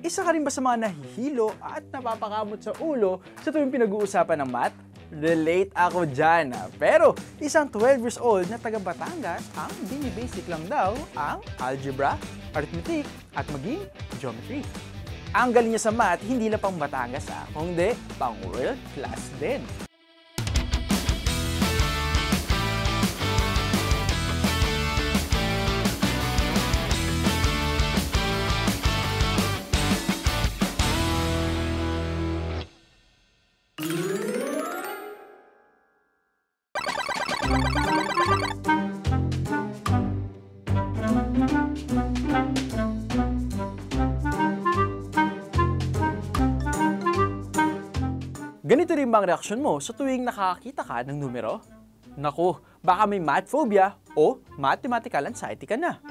Isa ka rin ba sa mga nahihilo at napapakamot sa ulo sa tuwing pinag-uusapan ng math? Relate ako dyan. Pero isang 12 years old na taga Batangas ang bini-basic lang daw ang algebra, arithmetic at maging geometry. Ang galing niya sa math, hindi lang pang Batangas kundi pang world class din. Ganito rin ba ang reaksyon mo sa tuwing nakakita ka ng numero? Naku, baka may math phobia o mathematical anxiety ka na.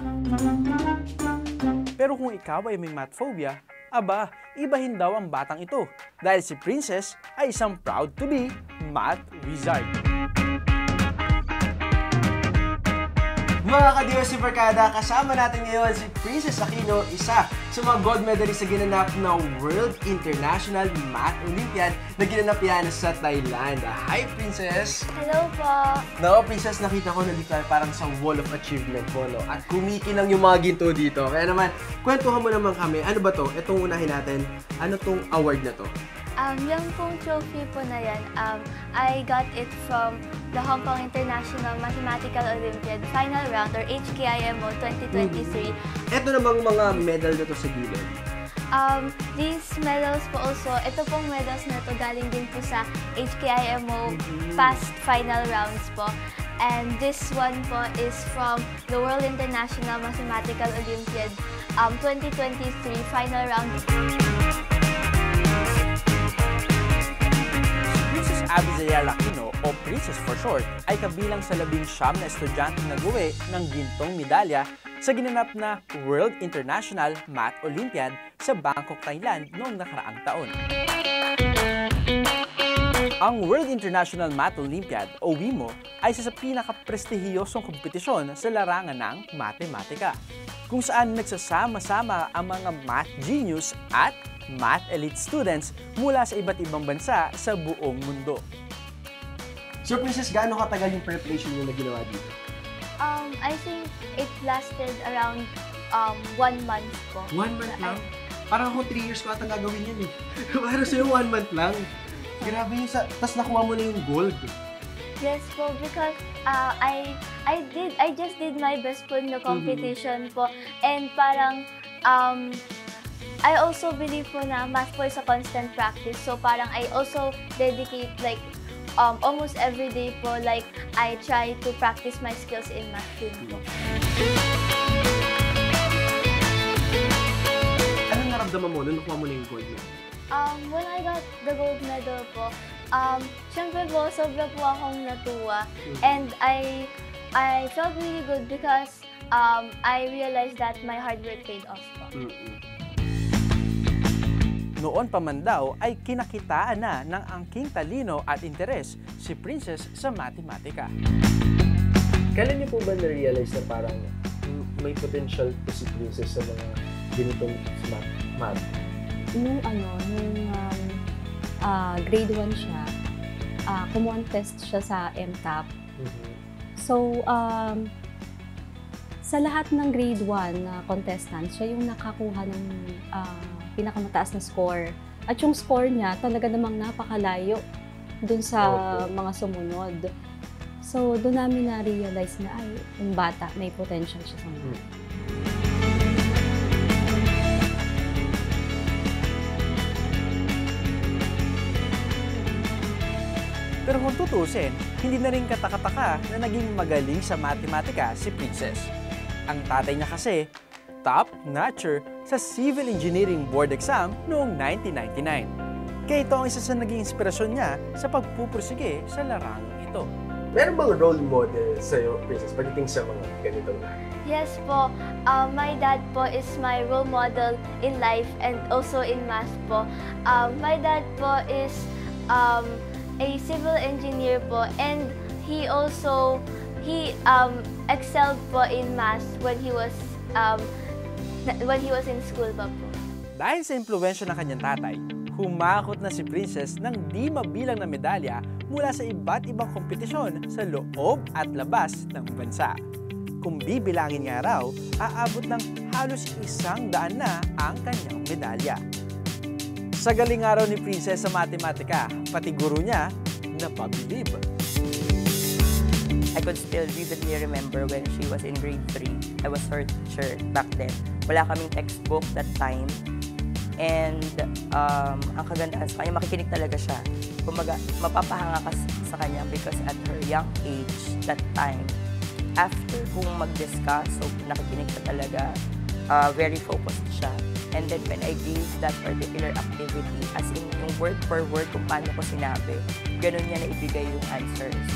Pero kung ikaw ay may math phobia, aba, ibahin daw ang batang ito dahil si Princess ay isang proud to be math wizard. Mga ka-Dio Superkada, kasama natin ngayon si Princess Aquino, isa sa mga gold medalist sa ginanap na World International Math Olympiad na ginanap yan sa Thailand. Hi, Princess! Hello po! No, Princess, nakita ko nandito parang sa wall of achievement mo, no? At kumikinang yung mga ginto dito. Kaya naman, kwentuhan mo naman kami, ano ba to? Itong unahin natin, ano tong award na to? Yung pong trophy po na yan, I got it from the Hong Kong International Mathematical Olympiad Final Round or HKIMO 2023. Ito namang mga medal na to sa gilid. These medals po also, ito pong medals na to galing din po sa HKIMO past final rounds po. And this one po is from the World International Mathematical Olympiad 2023 Final Round. Abizayala Aquino o Princess for short ay kabilang sa 19 na estudyanteng nag-uwi ng gintong medalya sa ginanap na World International Math Olympiad sa Bangkok, Thailand noong nakaraang taon. Ang World International Math Olympiad o WIMO ay isa sa pinaka-prestihiyosong kompetisyon sa larangan ng matematika, kung saan nagsasama-sama ang mga math genius at math elite students mula sa iba't ibang bansa sa buong mundo. So, Princess, gaano katagal yung preparation nyo na ginawa dito? I think it lasted around 1 month po. 1 month lang? Parang ako 3 years ko atang gagawin yun eh. Para sa'yo 1 month lang. Grabe yung tas nakuha mo na yung gold. Yes po, because I just did my best po in the competition po. And parang I also believe po na math po is a constant practice. So parang I also dedicate like almost every day po, like I try to practice my skills in math din po. Anong naramdaman mo nung nakuha mo na yung gold medal? When I got the gold medal po, syempre po, sobra po akong natuwa. And I felt really good because I realized that my hard work paid off po. Noon pa man daw ay kinakitaan na ng angking talino at interes si Princess sa matematika. Kailan niyo po ba na-realize na parang may potential po si Princess sa mga ganitong math? Nung grade 1 siya, kumontest siya sa MTAP. So, sa lahat ng grade 1 na contestants, siya yung nakakuha ng pinakamataas na score. At yung score niya talaga namang napakalayo dun sa mga sumunod. So, doon namin na-realize na ay, yung bata, may potential siya sa mga. Pero kung tutusin, hindi na rin katakataka na naging magaling sa matematika si Princess. Ang tatay niya kasi, top-notcher sa Civil Engineering Board exam noong 1999. Kaya ito ang isa sa naging inspirasyon niya sa pagpupursige sa larangang ito. Meron bang role model sa'yo, Princess, pagdating sa mga ganitong lahat? Yes po. My dad po is my role model in life and also in math po. My dad po is a civil engineer po, and he excelled po in math when he was in school pa po. Dahil sa impluwensya ng kanyang tatay, humakot na si Princess ng di mabilang na medalya mula sa iba't ibang kompetisyon sa loob at labas ng bansa. Kung bibilangin nga raw, aabot ng halos 100 na ang kanyang medalya. Sa galing araw ni Princess sa matematika, pati guro niya napabilib. I could still vividly remember when she was in grade 3. I was her teacher back then. Wala kaming textbook that time. And ang kagandahan sa kanya, makikinig talaga siya. Kumbaga, mapapahanga ka sa kanya because at her young age, that time, after kung mag-discuss, so nakikinig ka talaga, very focused siya. And then when I gave that particular activity, as in yung word per word kung paano ko sinabi, ganun niya na ibigay yung answers.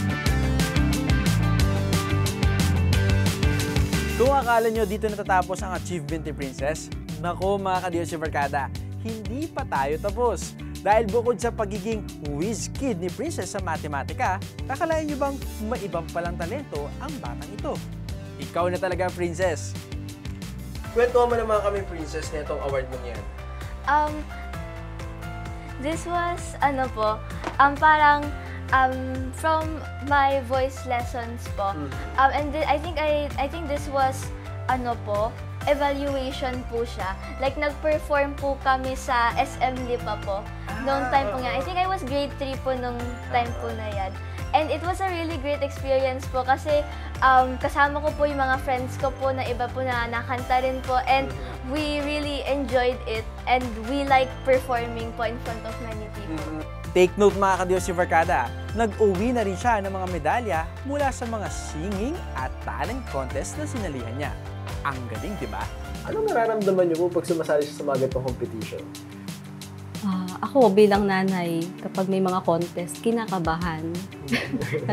Kung akala nyo dito natatapos ang achievement ni Princess, nako mga ka-Diyos Barkada, hindi pa tayo tapos. Dahil bukod sa pagiging whiz kid ni Princess sa matematika, kakalain nyo bang may ibang palang talento ang batang ito? Ikaw na talaga, Princess! Kwento mo naman kami, Princess, na itong award mo niyan. This was, parang from my voice lessons po. And I think this was, evaluation po siya. Like, nag-perform po kami sa SM Lipa po. Noong time po nga. I think I was grade 3 po nung time po na yan. And it was a really great experience po kasi kasama ko po yung mga friends ko po na iba po na nakanta rin po. And we really enjoyed it. And we like performing po in front of many people. Take note mga ka-Diyos Barkada, nag-uwi na rin siya ng mga medalya mula sa mga singing at talent contest na sinalihan niya. Ang galing, di ba? Anong nararamdaman niyo po pag sumasali siya sa mga ganitong competition? Ako bilang nanay, kapag may mga contest, kinakabahan.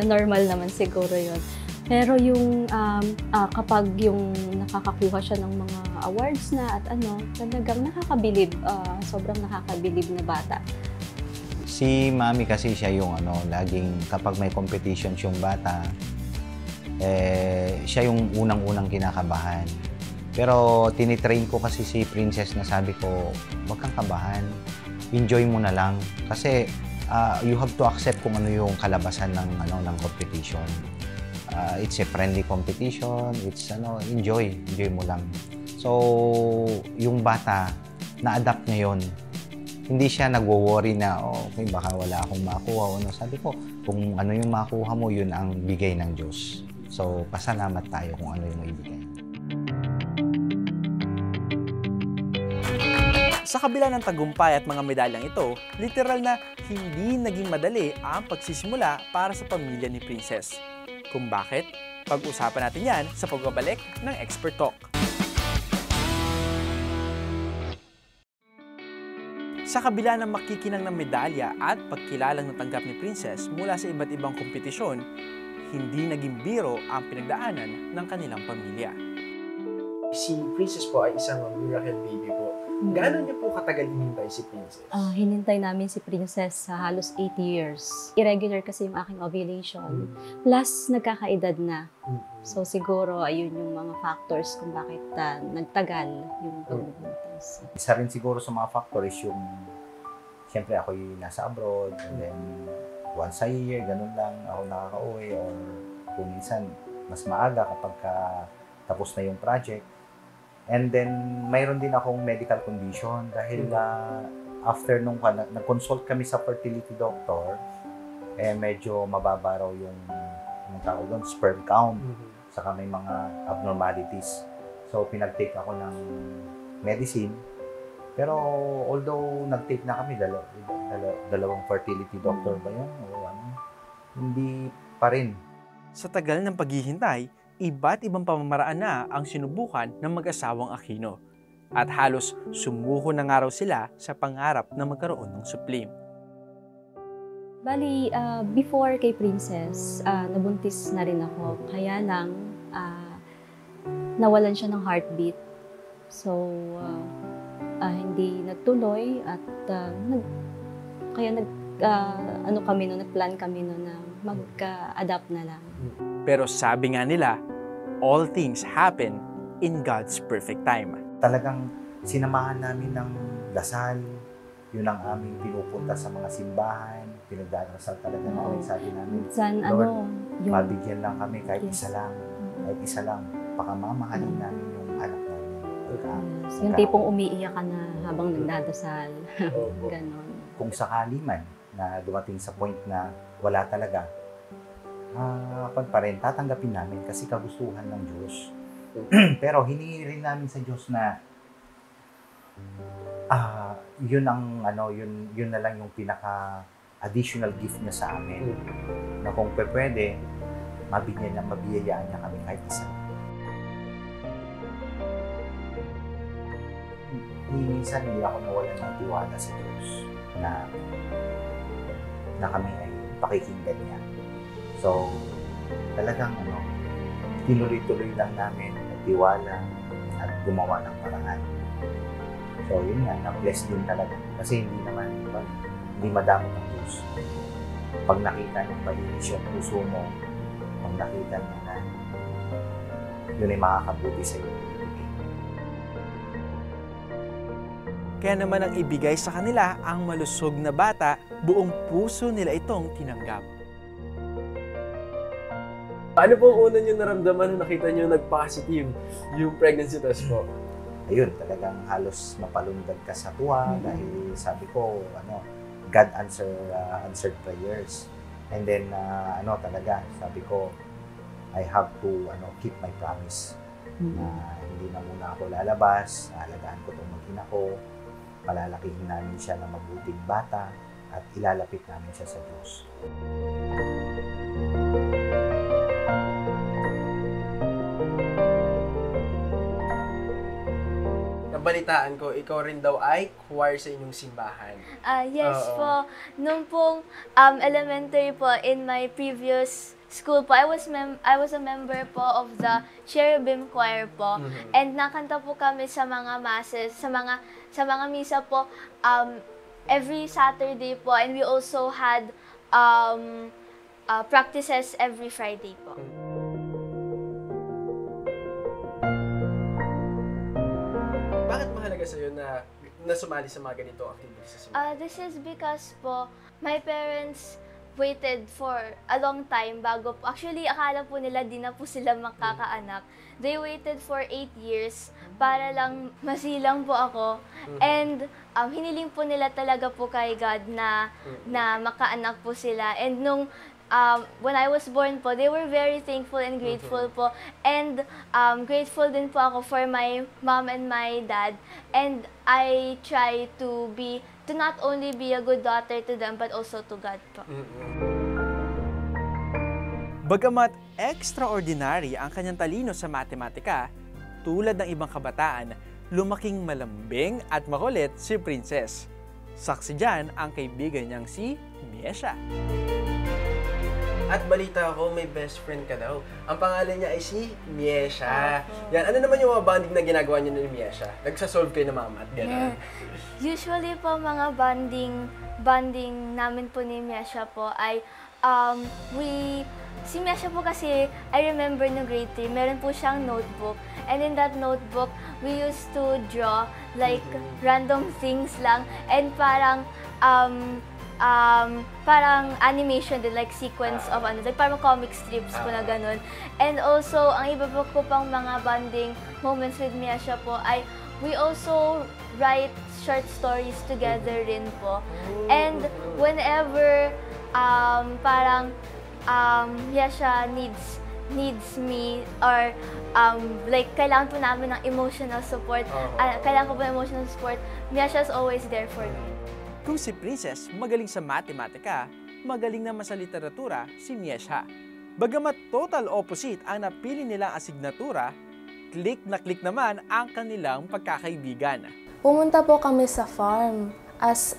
Normal naman siguro yun. Pero yung kapag yung nakakakuha siya ng mga awards na at talagang nakakabilib, sobrang nakakabilib na bata. Si Mami kasi siya yung laging kapag may competitions yung bata, siya yung unang-unang kinakabahan. Pero tinitrain ko kasi si Princess na sabi ko, wag kang kabahan, enjoy mo na lang. Kasi you have to accept kung ano yung kalabasan ng competition. It's a friendly competition, it's enjoy mo lang. So, yung bata, na-adapt niya yun. Hindi siya nagwo-worry na, okay, baka wala akong makuha. Sabi ko, kung ano yung makuha mo, yun ang bigay ng Diyos. So, pasalamat tayo kung ano yung maibigay. Sa kabila ng tagumpay at mga medalyang ito, literal na hindi naging madali ang pagsisimula para sa pamilya ni Princess. Kung bakit, pag-usapan natin yan sa pagbabalik ng Expert Talk. Sa kabila ng makikinang ng medalya at pagkilalang natanggap ni Princess mula sa iba't ibang kompetisyon, hindi naging biro ang pinagdaanan ng kanilang pamilya. Si Princess po ay isang miracle baby po. Gaano niyo po katagal hinintay si Princess? Hinintay namin si Princess sa halos 8 years. Irregular kasi yung aking ovulation. Plus, nagkakaedad na. So, siguro, ayun yung mga factors kung bakit nagtagal yung pagbubuntis. Isa rin siguro sa mga factors yung, siyempre ako'y nasa abroad, and then once a year, ganun lang ako nakaka-uwi, or kung minsan, mas maaga kapag tapos na yung project. And then, mayroon din akong medical condition dahil after nung nag-consult kami sa fertility doctor, medyo mababa raw yung tawag doon, sperm count. Saka may mga abnormalities. So, pinag-take ako ng medicine. Pero, although nag-take na kami, dalawang fertility doctor ba yun? O hindi pa rin. Sa tagal ng paghihintay, iba't ibang pamamaraan na ang sinubukan ng mag-asawang Aquino. At halos sumuko na nga raw sila sa pangarap na magkaroon ng suplim. Bali, before kay Princess, nabuntis na rin ako. Kaya lang, nawalan siya ng heartbeat. So, hindi nagtuloy at nagplan kami na mag-adapt na lang. Pero sabi nga nila, all things happen in God's perfect time. Talagang sinamahan namin ng dasal, yun ang aming pinupunta sa mga simbahan, pinagdarasal talaga namin, sabi namin, Minsan, Lord, yung mabigyan lang kami kahit Yes. isa lang, kahit isa lang, pakamamahalin namin yung anak namin. yung tipong umiiyak ka na habang nagdadasal. Opo. Ganon. Kung sakali man na dumating sa point na wala talaga, pa rin, tatanggapin namin kasi kagustuhan ng Diyos. Pero hiningi rin namin sa Diyos na yun ang yun na lang yung pinaka additional gift niya sa amin. Na kung pwede, mabiyayaan niya kami kahit isa. Minsan hindi ako nawalan ng tiwala sa Diyos na kami ay pakikinggan niya. So, talagang tinuloy-tuloy lang namin nagtiwala at gumawa ng paraan. So, yun nga, na-bless din talaga. Kasi hindi madamot ang Diyos. Pag nakita niya malinis yung puso mo, pag nakita niya na yun ay makakabuti sa iyo. Kaya naman ang ibigay sa kanila ang malusog na bata, buong puso nila itong tinanggap. Ano po ang una niyo naramdaman nung nakita niyo nag-positive yung pregnancy test po? Ayun, talagang halos mapalundag ka sa tuwa dahil sabi ko, God answered prayers. And then, talaga, sabi ko, I have to keep my promise. Hindi na muna ako lalabas, alagaan ko itong mag-ina ko, palalakihin namin siya na mabuting bata, at ilalapit namin siya sa Diyos. Nabalitaan ko, ikaw rin daw ay choir sa inyong simbahan. Yes Oo. po. Nung pong elementary po, in my previous school po, I was a member po of the Cherubim Choir po. And nakanta po kami sa mga masses, sa mga misa po every Saturday po. And we also had practices every Friday po. Bakit mahalaga sa'yo na sumali sa mga ganito activities sa simbahan? This is because po, my parents waited for a long time bago po. Actually, akala po nila di na po sila makakaanak. They waited for 8 years para lang masilang po ako. And hiniling po nila talaga po kay God na makaanak po sila. And nung when I was born po, they were very thankful and grateful po. And grateful din po ako for my mom and my dad. And I try to not only be a good daughter to them, but also to God po. Bagamat extraordinary ang kanyang talino sa matematika, tulad ng ibang kabataan, lumaking malambing at makulit si Princess. Saksi dyan ang kaibigan niyang si Miesha. At balita ko, may best friend ka daw. Ang pangalan niya ay si Miesha. Yan, ano naman yung mga bonding na ginagawa niyo ni Miesha? Nagsasolve kayo na mama at gano'n? Usually po, mga bonding namin po ni Miesha po ay si Miesha po kasi, I remember no grade 3, meron po siyang notebook. And in that notebook, we used to draw like random things lang. And parang animation din, like sequence of like parang comic strips po na ganun. And also, ang iba po pang mga bonding moments with Miesha po ay we also write short stories together rin po. And whenever Miesha needs me or like kailangan po namin ng emotional support, kailangan ko po ng emotional support, Miesha is always there for me. Kung si Princess magaling sa matematika, magaling naman sa literatura si Miesha. Bagamat total opposite ang napili nilang asignatura, click na click naman ang kanilang pagkakaibigan. Pumunta po kami sa farm as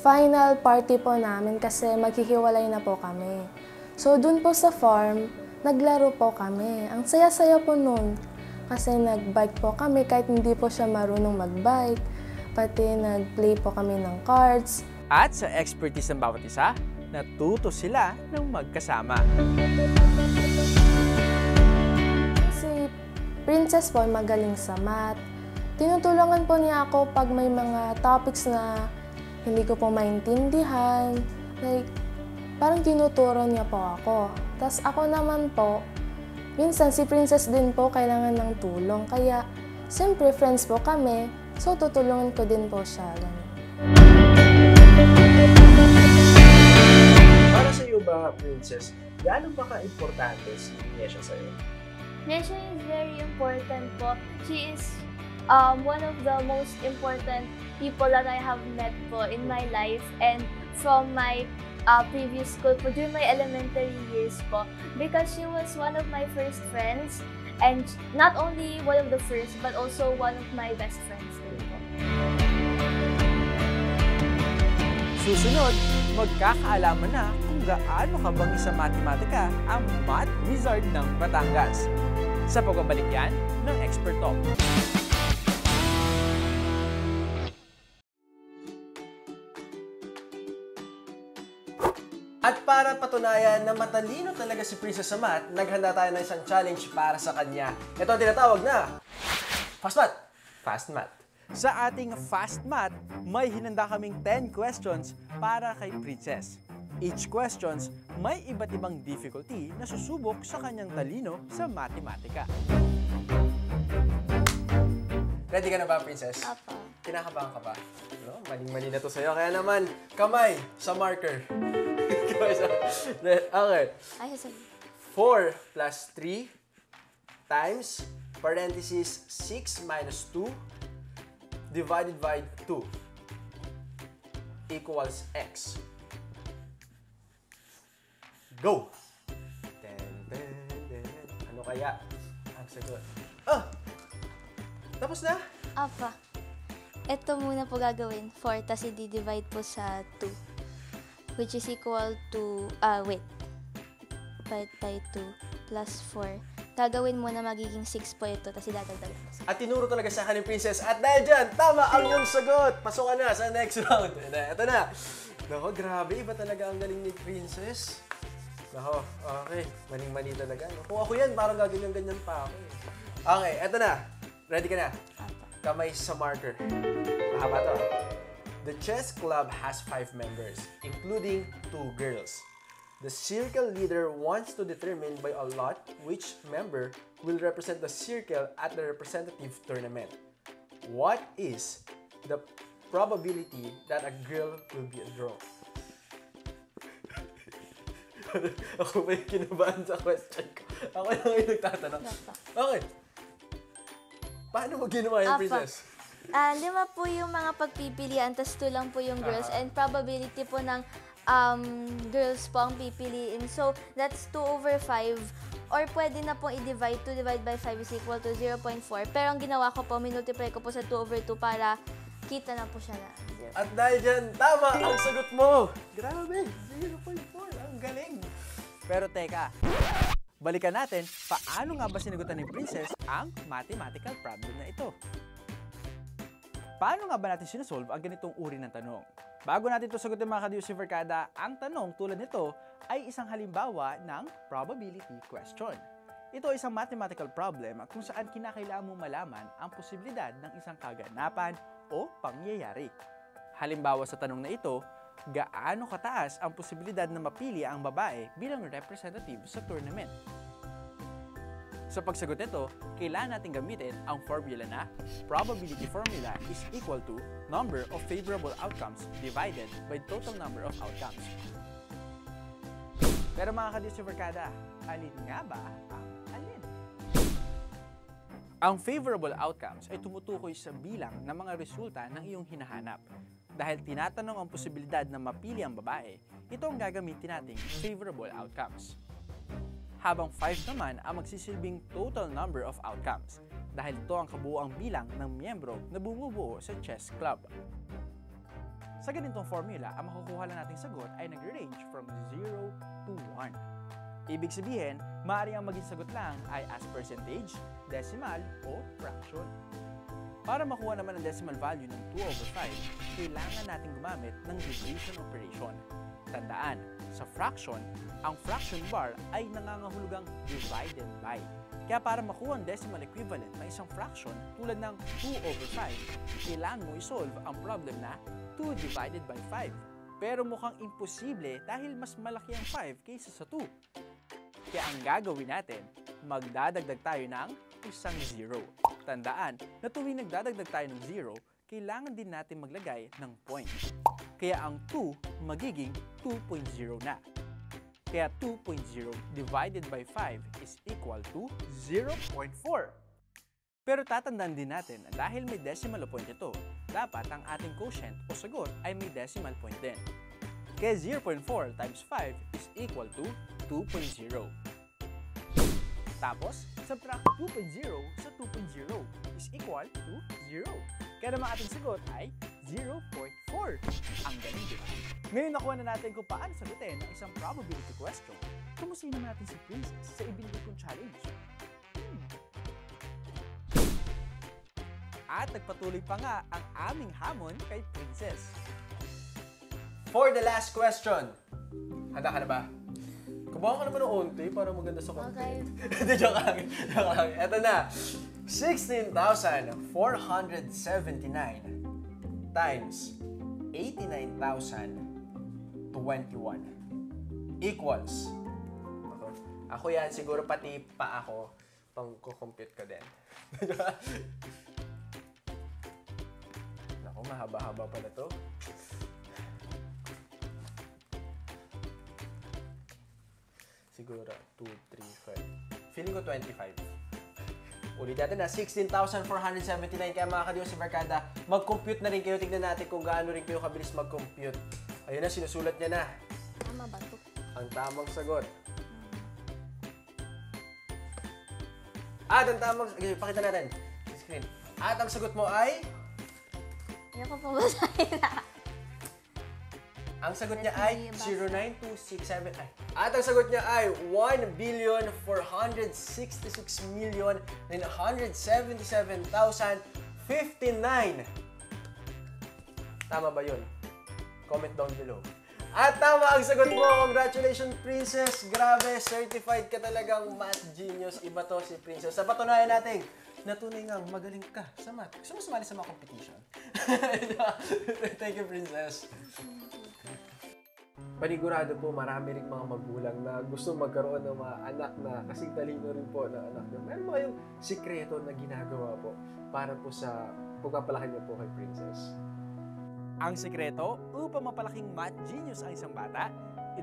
final party po namin kasi maghihiwalay na po kami. So dun po sa farm, naglaro po kami. Ang saya-saya po nun kasi nagbike po kami kahit hindi po siya marunong magbike. Pati nag-play po kami ng cards. At sa expertise ng bawat isa, natuto sila ng magkasama. Si Princess po magaling sa math, tinutulungan po niya ako pag may mga topics na hindi ko po maintindihan. Like, parang tinuturo niya po ako. Tapos ako naman po, minsan si Princess din po kailangan ng tulong. Kaya, siyempre friends po kami, so tutulungan ko din po siya. Ganun. Para sa iyo ba, Princess, gaano ba ka-importante si Miesha sa'yo? Nesha is very important po. She is one of the most important people that I have met po in my life and from my previous school po during my elementary years po, because she was one of my first friends and not only one of the first but also one of my best friends din po. Susunod, magkakaalaman na kung gaano kabangis sa matematika ang Math Wizard ng Batangas. Sa pagbabalik yan ng Expert Talk. At para patunayan na matalino talaga si Princess sa math, naghanda tayo ng isang challenge para sa kanya. Ito ang tinatawag na Fast Math. Fast Math. Sa ating Fast Math, may hinanda kaming 10 questions para kay Princess. Each questions may iba't ibang difficulty na susubok sa kanyang talino sa matematika. Ready ka na ba, Princess? Apa. Kinakabahan ka ba? No, maling-mali na to sa'yo. Kaya naman, kamay sa marker. Okay. Ay, sasabi. 4 plus 3 times parenthesis 6 minus 2 divided by 2 equals x. Go! Ano kaya ang sagot? Tapos na? Apa. Ito muna po gagawin. 4 tas i-divide po sa 2. Which is equal to, divide by 2 plus 4. Gagawin mo na magiging 6 po ito, tapos idadagdagan mo. At tinuro talaga sa akin ni Princess. At dahil dyan, tama ang iyong sagot. Pasok ka na sa next round. Ito na. Nako, grabe. Iba talaga ang galing ni Princess. Nako, okay. Maling-mali talaga. Kung ako yan, parang gaganyan-ganyan pa ako. Okay, eto na. Ready ka na? Kamay sa marker. Mahaba to. The chess club has 5 members, including 2 girls. The circle leader wants to determine by a lot which member will represent the circle at the representative tournament. What is the probability that a girl will be a draw? Ako ba yung kinabahan sa question ko? Ako lang yung nagtatanong. Okay. Paano mo ginawa yung Princess? 5 po yung mga pagpipilian, tas 2 lang po yung girls, and probability po ng girls po ang pipiliin. So, that's 2/5. Or pwede na pong i-divide. 2 divided by 5 is equal to 0.4. Pero ang ginawa ko po, minultiply ko po sa 2/2 para kita na po siya na 0. At dahil dyan, tama ang sagot mo! Grabe! 0.4! Ang galing! Pero teka, balikan natin paano nga ba sinagutan ni Princess ang mathematical problem na ito. Paano nga ba natin sinasolve ang ganitong uri ng tanong? Bago natin ito sagutin mga ka-DOC Verkada, ang tanong tulad nito ay isang halimbawa ng probability question. Ito ay isang mathematical problem kung saan kinakailangan mo malaman ang posibilidad ng isang kaganapan o pangyayari. Halimbawa sa tanong na ito, gaano kataas ang posibilidad na mapili ang babae bilang representative sa tournament? Sa pagsagot nito, kailangan natin gamitin ang formula na probability formula is equal to number of favorable outcomes divided by total number of outcomes. Pero mga ka-DOC Verkada, alin nga ba ang alin? Ang favorable outcomes ay tumutukoy sa bilang ng mga resulta ng iyong hinahanap. Dahil tinatanong ang posibilidad na mapili ang babae, ito ang gagamitin nating favorable outcomes. Habang 5 naman ang magsisilbing total number of outcomes dahil ito ang kabuuang bilang ng miyembro na bumubuo sa chess club. Sa ganitong formula, ang makukuha lang nating sagot ay nag-range from 0 to 1. Ibig sabihin, maaari ang maging sagot lang ay as percentage, decimal, o fraction. Para makuha naman ang decimal value ng 2/5, kailangan natin gumamit ng division operation. Tandaan, sa fraction, ang fraction bar ay nangangahulugang divided by. Kaya para makuha ang decimal equivalent ng isang fraction tulad ng 2/5, kailangan mo isolve ang problem na 2 divided by 5. Pero mukhang imposible dahil mas malaki ang 5 kaysa sa 2. Kaya ang gagawin natin, magdadagdag tayo ng isang 0. Tandaan na tuwing nagdadagdag tayo ng 0, kailangan din natin maglagay ng point. Kaya ang 2 magiging 2.0 na. Kaya 2.0 divided by 5 is equal to 0.4. Pero tatandaan din natin na dahil may decimal point ito, dapat ang ating quotient o sagot ay may decimal point din. Kaya 0.4 times 5 is equal to 2.0. Tapos, subtract 2.0 sa 2.0 is equal to 0. Kaya naman ating sagot ay 0.4. Ang galing, di ba? Ngayon nakuha na natin kung paano sagutin ang isang probability question. Kumusta naman natin si Princess sa ibinigay kong challenge? At nagpatuloy pa nga ang aming hamon kay Princess. For the last question. Handa ka na ba? Kubahan ka naman ng onti para maganda sa content. Okay. Hindi, joke lang. Joke lang. Eto na. 16,479 times 89,021 equals. Ako yan, siguro pati pa ako pang kukompute ko din. Naku, mahaba-haba pala to. Siguro 2, 3, 5. Feeling ko 25. Ulit natin na 16,479. Kaya mga ka-Diyos si Barkada, mag-compute na rin kayo. Tignan natin kung gaano rin kayo kabilis mag-compute. Ayun na, sinusulat niya na. Tama ba ito? Ang tamang sagot. At ang tamang... Okay, pakita natin. Sa screen. At ang sagot mo ay... Hindi ko pabasahin na. Ang sagot niya ay 09267. At ang sagot niya ay 1,466,977,059. Tama ba yun? Comment down below. At tama ang sagot mo! Congratulations, Princess! Grabe, certified ka talagang math genius. Iba to si Princess. Sa patunayan natin, natunay nga magaling ka sa math. Gusto mo sumali sa mga competition? Thank you, Princess. Panigurado po, marami rin mga magulang na gusto magkaroon ng mga anak na kasing talino rin po na anak nyo. Meron ba kayong sikreto na ginagawa po para po sa pagpapalaki niyo po kay Princess? Ang sikreto upang mapalaking math genius ang isang bata,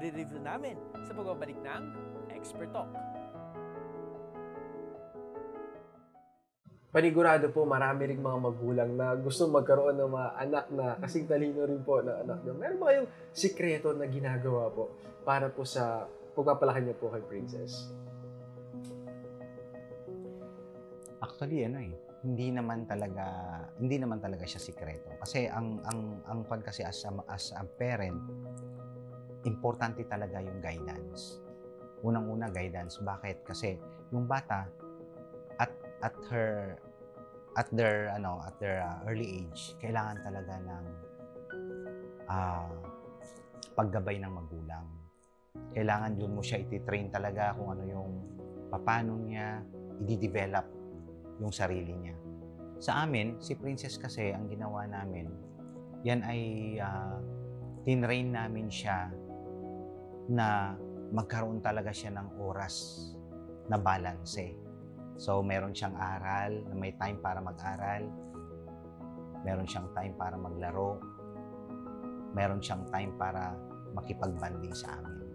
i-review namin sa pagbabalik ng Expert Talk. Panigurado po, marami rin mga magulang na gusto magkaroon ng mga anak na kasing talino rin po na anak nyo. Meron ba kayong sikreto na ginagawa po para po sa pagpapalaki niyo po kay Princess? Actually, hindi naman talaga siya sikreto. Kasi ang kasi as a parent, importante talaga yung guidance. Unang-una guidance. Bakit? Kasi yung bata at their early age, kailangan talaga ng paggabay ng magulang. Kailangan yun mo siya ititrain talaga kung ano yung paano niya i-develop yung sarili niya. Sa amin, si Princess kasi, ang ginawa namin, yan ay tinrain namin siya na magkaroon talaga siya ng oras na balanse. So, meron siyang aral, na may time para mag-aral, meron siyang time para maglaro, meron siyang time para makipag-banding sa amin.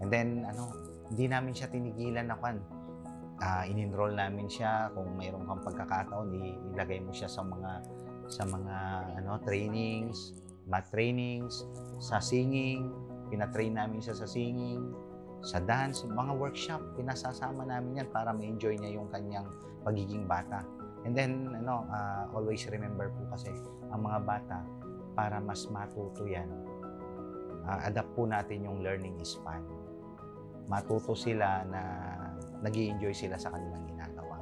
And then, hindi namin siya tinigilan na in-enroll namin siya. Kung mayroon kang pagkakataon, ilagay mo siya sa mga trainings, math trainings, sa singing, pinatrain namin siya sa singing, sa dance, mga workshop, pinasasama namin yan para ma-enjoy niya yung kanyang pagiging bata. And then, always remember po kasi, ang mga bata, para mas matuto yan, adapt po natin yung learning is fun. Matuto sila na nag-i-enjoy sila sa kanilang ginagawa.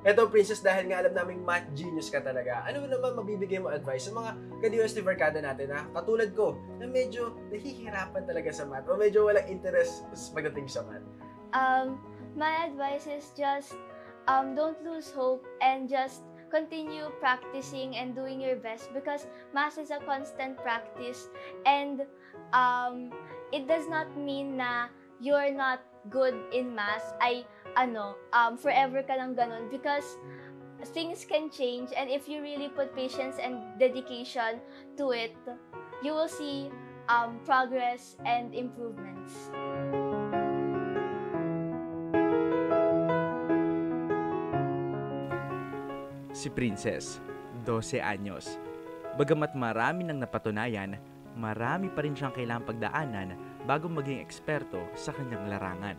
Eto, Princess, dahil nga alam naming math genius ka talaga, ano naman mabibigay mo advice sa mga ka-Diyos ni Barkada natin na katulad ko, na medyo nahihirapan talaga sa math o medyo walang interest pagdating sa math? my advice is just don't lose hope and just continue practicing and doing your best because math is a constant practice and it does not mean na you're not good in math forever ka lang ganun because things can change and if you really put patience and dedication to it, you will see progress and improvements. Si Princess, 12 anyos. Bagamat marami nang napatunayan, marami pa rin siyang kailangang pagdaanan bago maging eksperto sa kanyang larangan.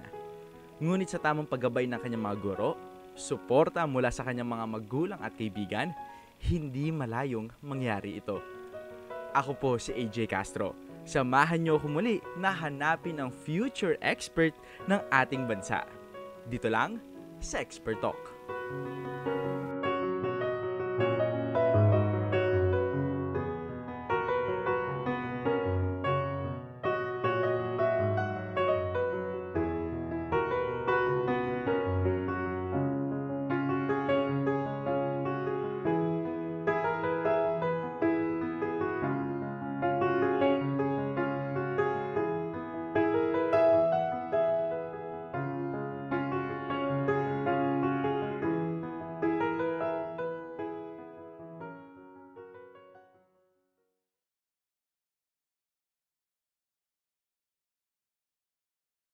Ngunit sa tamang paggabay ng kanyang mga guro, suporta mula sa kanyang mga magulang at kaibigan, hindi malayong mangyari ito. Ako po si AJ Castro. Samahan niyo ako muli na hanapin ang future expert ng ating bansa. Dito lang sa Expert Talk.